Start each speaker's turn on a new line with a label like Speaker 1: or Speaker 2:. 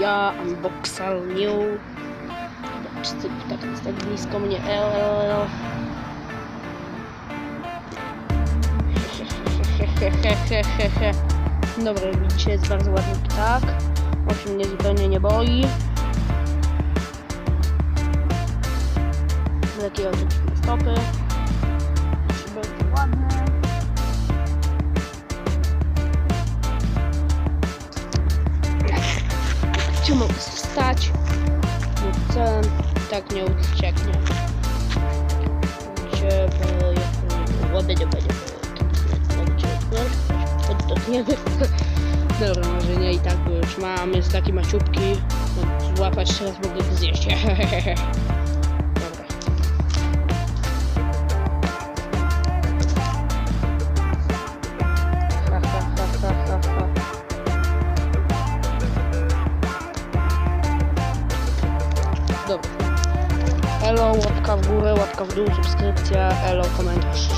Speaker 1: ja, Unboxal New. Tak jest tak blisko mnie. Dobra, widzicie, jest bardzo ładny ptak. On mnie zupełnie nie boi. Takie oczywiście stopy. Bardzo ładne. Gdzie mogę wstać? Chcę, tak nie ucieknie. Gdzie dobra, może nie i tak, bo już mamy z takie maciupki. Złapać teraz mogę go zjeść. Dobra. Dobra. Elo, łapka w górę, łapka w dół, subskrypcja, elo, komentarz,